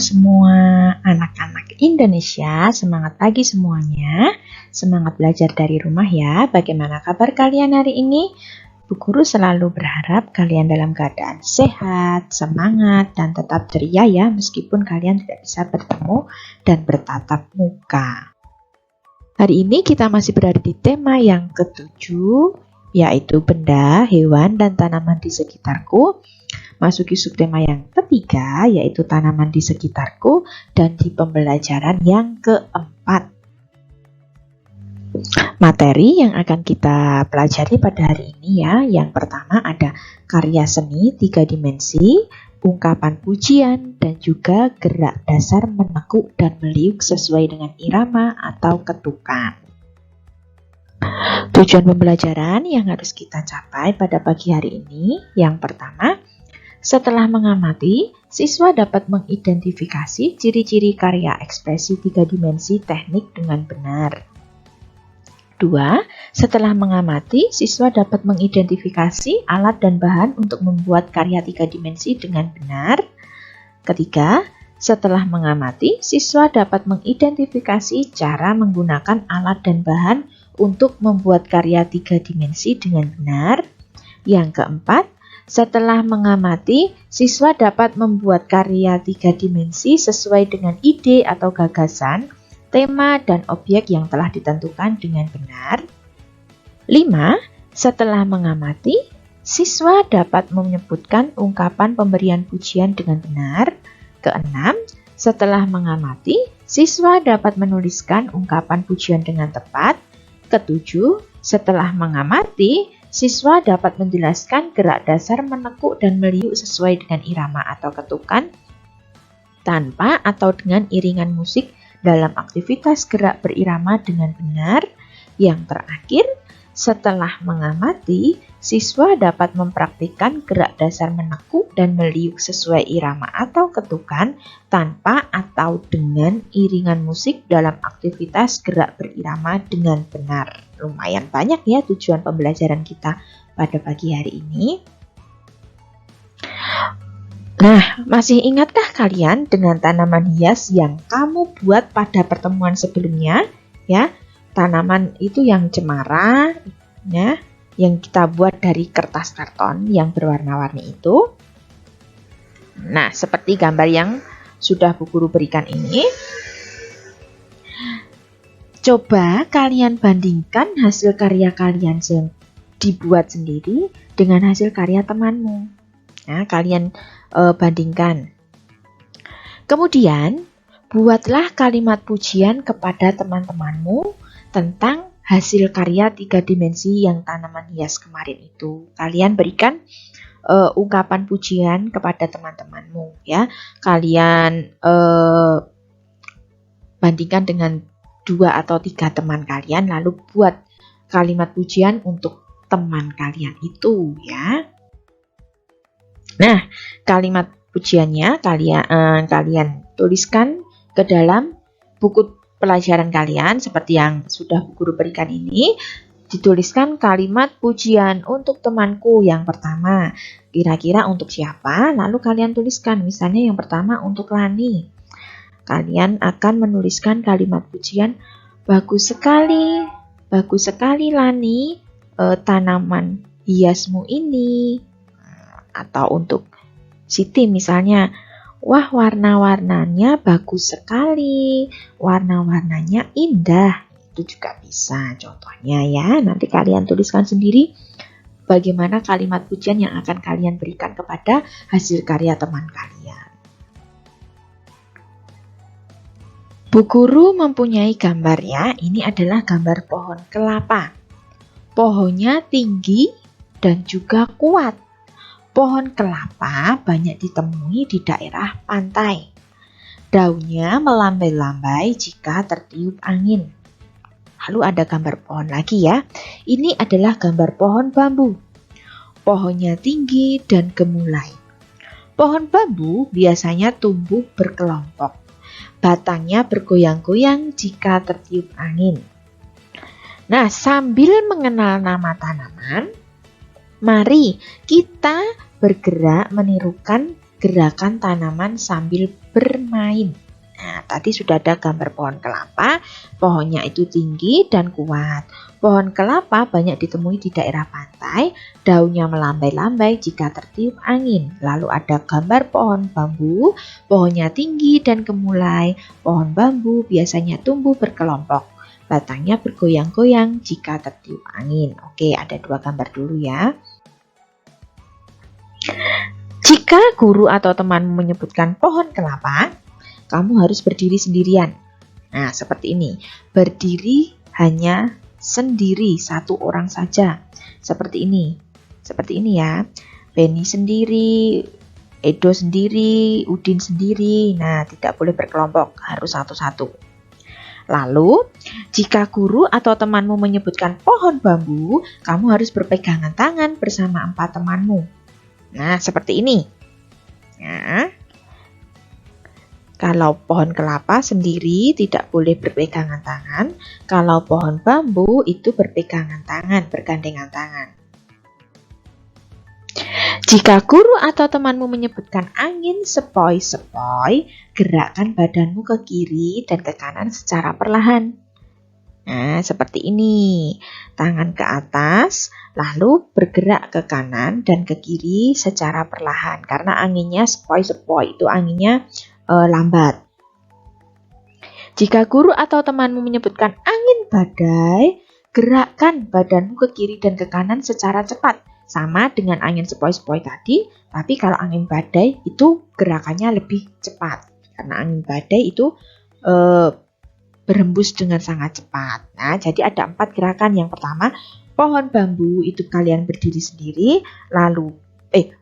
semua anak-anak Indonesia, semangat pagi semuanya. Semangat belajar dari rumah ya. Bagaimana kabar kalian hari ini? Bu Guru selalu berharap kalian dalam keadaan sehat, semangat, dan tetap ceria ya, meskipun kalian tidak bisa bertemu dan bertatap muka. Hari ini kita masih berada di tema yang ketujuh, yaitu benda, hewan, dan tanaman di sekitarku. Masuki subtema yang ketiga, yaitu tanaman di sekitarku, dan di pembelajaran yang keempat. Materi yang akan kita pelajari pada hari ini ya, yang pertama ada karya seni 3 dimensi, ungkapan pujian, dan juga gerak dasar menekuk dan meliuk sesuai dengan irama atau ketukan. Tujuan pembelajaran yang harus kita capai pada pagi hari ini, yang pertama, setelah mengamati, siswa dapat mengidentifikasi ciri-ciri karya ekspresi 3 dimensi teknik dengan benar. 2. Setelah mengamati, siswa dapat mengidentifikasi alat dan bahan untuk membuat karya 3 dimensi dengan benar. 3. Setelah mengamati, siswa dapat mengidentifikasi cara menggunakan alat dan bahan untuk membuat karya 3 dimensi dengan benar. Yang keempat, setelah mengamati, siswa dapat membuat karya 3 dimensi sesuai dengan ide atau gagasan, tema, dan objek yang telah ditentukan dengan benar. 5. Setelah mengamati, siswa dapat menyebutkan ungkapan pemberian pujian dengan benar. 6. Setelah mengamati, siswa dapat menuliskan ungkapan pujian dengan tepat. 7. Setelah mengamati, siswa dapat menjelaskan gerak dasar menekuk dan meliuk sesuai dengan irama atau ketukan, tanpa atau dengan iringan musik dalam aktivitas gerak berirama dengan benar. Yang terakhir, setelah mengamati, siswa dapat mempraktikkan gerak dasar menekuk dan meliuk sesuai irama atau ketukan, tanpa atau dengan iringan musik dalam aktivitas gerak berirama dengan benar. Lumayan banyak ya tujuan pembelajaran kita pada pagi hari ini. Nah, masih ingatkah kalian dengan tanaman hias yang kamu buat pada pertemuan sebelumnya? Ya, tanaman itu yang cemara, ya, yang kita buat dari kertas karton yang berwarna-warni itu. Nah, seperti gambar yang sudah Bu Guru berikan ini. Coba kalian bandingkan hasil karya kalian yang dibuat sendiri dengan hasil karya temanmu. Nah, kalian bandingkan. Kemudian, buatlah kalimat pujian kepada teman-temanmu tentang hasil karya 3 dimensi yang tanaman hias kemarin itu. Kalian berikan ungkapan pujian kepada teman-temanmu ya. Kalian bandingkan dengan 2 atau 3 teman kalian, lalu buat kalimat pujian untuk teman kalian itu ya. Nah, kalimat pujiannya kalian tuliskan ke dalam buku pelajaran kalian seperti yang sudah Bu Guru berikan ini. Dituliskan kalimat pujian untuk temanku yang pertama. Kira-kira untuk siapa? Lalu kalian tuliskan, misalnya yang pertama untuk Lani. Kalian akan menuliskan kalimat pujian, bagus sekali Lani, tanaman hiasmu ini. Atau untuk Siti misalnya, wah warna-warnanya bagus sekali, warna-warnanya indah. Itu juga bisa contohnya ya. Nanti kalian tuliskan sendiri bagaimana kalimat pujian yang akan kalian berikan kepada hasil karya teman kalian. Bu Guru mempunyai gambar ya. Ini adalah gambar pohon kelapa. Pohonnya tinggi dan juga kuat. Pohon kelapa banyak ditemui di daerah pantai. Daunnya melambai-lambai jika tertiup angin. Lalu ada gambar pohon lagi ya. Ini adalah gambar pohon bambu. Pohonnya tinggi dan gemulai. Pohon bambu biasanya tumbuh berkelompok. Batangnya bergoyang-goyang jika tertiup angin. Nah, sambil mengenal nama tanaman, mari kita bergerak menirukan gerakan tanaman sambil bermain. Nah, tadi sudah ada gambar pohon kelapa, pohonnya itu tinggi dan kuat. Pohon kelapa banyak ditemui di daerah pantai, daunnya melambai-lambai jika tertiup angin. Lalu ada gambar pohon bambu, pohonnya tinggi dan gemulai. Pohon bambu biasanya tumbuh berkelompok, batangnya bergoyang-goyang jika tertiup angin. Oke, ada 2 gambar dulu ya. Jika guru atau temanmu menyebutkan pohon kelapa, kamu harus berdiri sendirian. Nah, seperti ini. Berdiri hanya sendiri, 1 orang saja. Seperti ini. Seperti ini ya. Benny sendiri, Edo sendiri, Udin sendiri. Nah, tidak boleh berkelompok, harus satu-satu. Lalu, jika guru atau temanmu menyebutkan pohon bambu, kamu harus berpegangan tangan bersama 4 temanmu. Nah, seperti ini. Nah, kalau pohon kelapa sendiri tidak boleh berpegangan tangan. Kalau pohon bambu itu berpegangan tangan, bergandengan tangan. Jika guru atau temanmu menyebutkan angin sepoi-sepoi, gerakkan badanmu ke kiri dan ke kanan secara perlahan. Nah, seperti ini. Tangan ke atas, lalu bergerak ke kanan dan ke kiri secara perlahan. Karena anginnya sepoi-sepoi, itu anginnya lambat. Jika guru atau temanmu menyebutkan angin badai, gerakkan badanmu ke kiri dan ke kanan secara cepat. Sama dengan angin sepoi-sepoi tadi, tapi kalau angin badai itu gerakannya lebih cepat. Karena angin badai itu berhembus dengan sangat cepat. Nah, jadi ada 4 gerakan. Yang pertama, pohon bambu itu kalian berdiri sendiri, lalu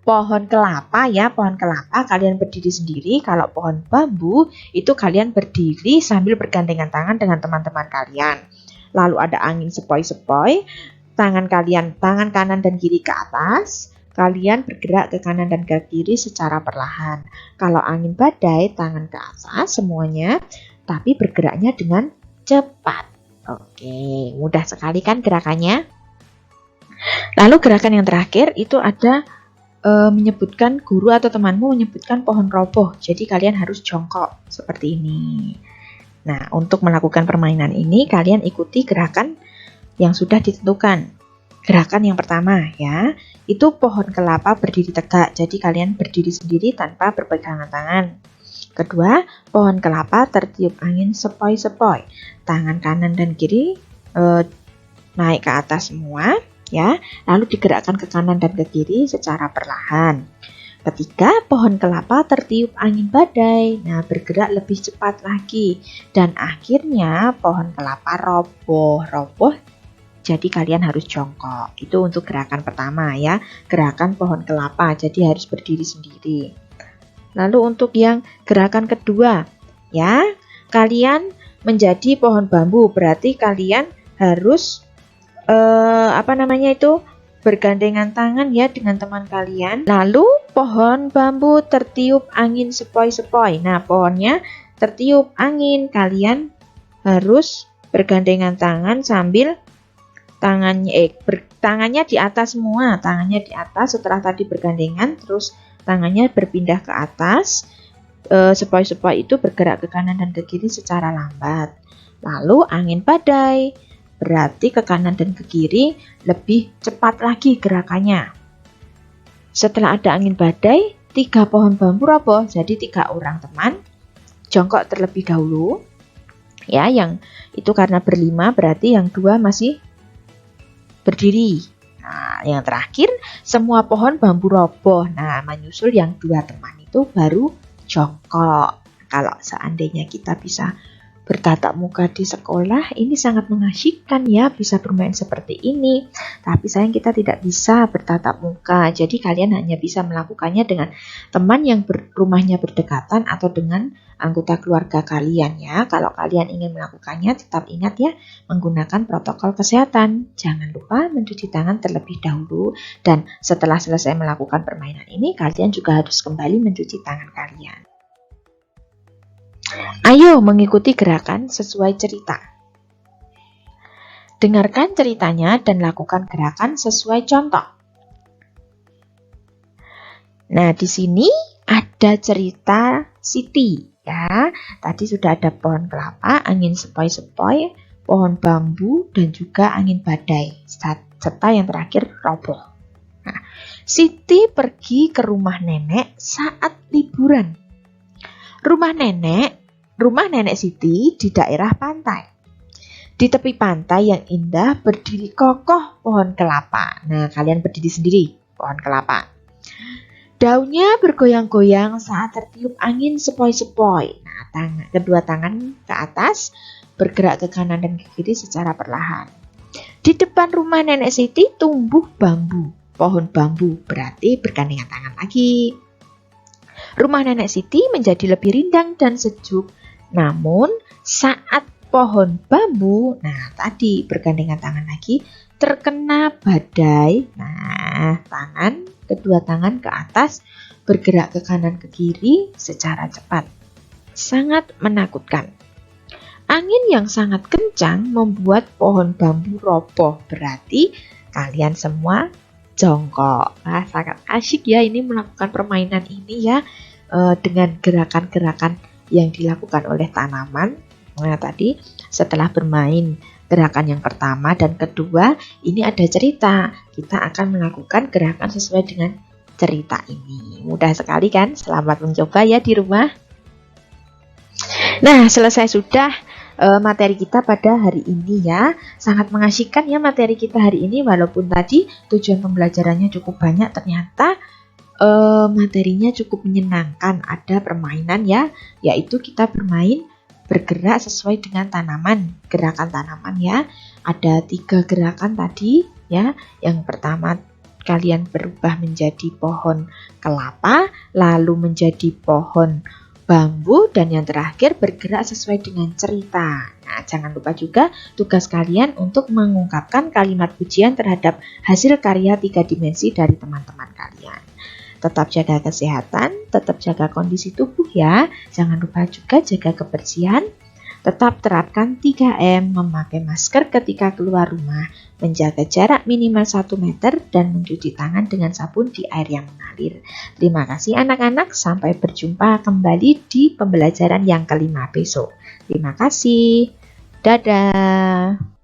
pohon kelapa ya, pohon kelapa kalian berdiri sendiri. Kalau pohon bambu itu kalian berdiri sambil bergandengan tangan dengan teman-teman kalian. Lalu ada angin sepoi-sepoi, tangan kanan dan kiri ke atas, kalian bergerak ke kanan dan ke kiri secara perlahan. Kalau angin badai, tangan ke atas semuanya, tapi bergeraknya dengan cepat. Oke, mudah sekali kan gerakannya? Lalu gerakan yang terakhir itu ada menyebutkan guru atau temanmu menyebutkan pohon roboh. Jadi kalian harus jongkok seperti ini. Nah, untuk melakukan permainan ini kalian ikuti gerakan yang sudah ditentukan. Gerakan yang pertama ya, itu pohon kelapa berdiri tegak. Jadi kalian berdiri sendiri tanpa berpegangan tangan. Kedua, pohon kelapa tertiup angin sepoi-sepoi. Tangan kanan dan kiri naik ke atas semua. Ya, lalu digerakkan ke kanan dan ke kiri secara perlahan. Ketiga, pohon kelapa tertiup angin badai. Nah, bergerak lebih cepat lagi. Dan akhirnya pohon kelapa roboh. Jadi kalian harus jongkok. Itu untuk gerakan pertama ya, gerakan pohon kelapa. Jadi harus berdiri sendiri. Lalu untuk yang gerakan kedua, ya, kalian menjadi pohon bambu. Berarti kalian harus bergandengan tangan ya dengan teman kalian. Lalu pohon bambu tertiup angin sepoi-sepoi. Nah, pohonnya tertiup angin, kalian harus bergandengan tangan sambil tangannya di atas semua. Tangannya di atas setelah tadi bergandengan, terus tangannya berpindah ke atas. Sepoi-sepoi itu bergerak ke kanan dan ke kiri secara lambat. Lalu angin badai. Berarti ke kanan dan ke kiri lebih cepat lagi gerakannya. Setelah ada angin badai, 3 pohon bambu roboh. Jadi 3 orang teman jongkok terlebih dahulu. Ya, yang itu karena berlima berarti yang 2 masih berdiri. Nah, yang terakhir semua pohon bambu roboh. Nah, menyusul yang 2 teman itu baru jongkok. Kalau seandainya kita bisa bertatap muka di sekolah, ini sangat mengasyikkan ya, bisa bermain seperti ini. Tapi sayang kita tidak bisa bertatap muka, jadi kalian hanya bisa melakukannya dengan teman yang rumahnya berdekatan atau dengan anggota keluarga kalian ya. Kalau kalian ingin melakukannya, tetap ingat ya, menggunakan protokol kesehatan. Jangan lupa mencuci tangan terlebih dahulu, dan setelah selesai melakukan permainan ini, kalian juga harus kembali mencuci tangan kalian. Ayo mengikuti gerakan sesuai cerita. Dengarkan ceritanya dan lakukan gerakan sesuai contoh. Nah, di sini ada cerita Siti ya. Tadi sudah ada pohon kelapa, angin sepoi-sepoi, pohon bambu, dan juga angin badai, serta yang terakhir roboh. Nah, Siti pergi ke rumah nenek saat liburan. Rumah nenek Siti di daerah pantai. Di tepi pantai yang indah berdiri kokoh pohon kelapa. Nah, kalian berdiri sendiri, pohon kelapa. Daunnya bergoyang-goyang saat tertiup angin sepoi-sepoi. Nah, kedua tangan ke atas, bergerak ke kanan dan ke kiri secara perlahan. Di depan rumah nenek Siti tumbuh bambu, pohon bambu, berarti bergandengan tangan lagi. Rumah nenek Siti menjadi lebih rindang dan sejuk. Namun saat pohon bambu, nah tadi bergandengan tangan lagi, terkena badai. Nah, kedua tangan ke atas, bergerak ke kanan ke kiri secara cepat. Sangat menakutkan. Angin yang sangat kencang membuat pohon bambu roboh. Berarti kalian semua jongkok. Nah, sangat asyik ya ini melakukan permainan ini ya, dengan gerakan-gerakan yang dilakukan oleh tanaman. Nah, tadi setelah bermain gerakan yang pertama dan kedua, ini ada cerita. Kita akan melakukan gerakan sesuai dengan cerita ini. Mudah sekali kan? Selamat mencoba ya di rumah. Nah, selesai sudah materi kita pada hari ini ya. Sangat mengasyikkan ya materi kita hari ini. Walaupun tadi tujuan pembelajarannya cukup banyak, ternyata materinya cukup menyenangkan. Ada permainan ya, yaitu kita bergerak sesuai dengan tanaman, gerakan tanaman ya. Ada 3 gerakan tadi ya. Yang pertama kalian berubah menjadi pohon kelapa, lalu menjadi pohon bambu, dan yang terakhir bergerak sesuai dengan cerita. Nah, jangan lupa juga tugas kalian untuk mengungkapkan kalimat pujian terhadap hasil karya 3 dimensi dari teman-teman kalian. Tetap jaga kesehatan, tetap jaga kondisi tubuh ya. Jangan lupa juga jaga kebersihan. Tetap terapkan 3M, memakai masker ketika keluar rumah, menjaga jarak minimal 1 meter, dan mencuci tangan dengan sabun di air yang mengalir. Terima kasih anak-anak, sampai berjumpa kembali di pembelajaran yang kelima besok. Terima kasih. Dadah.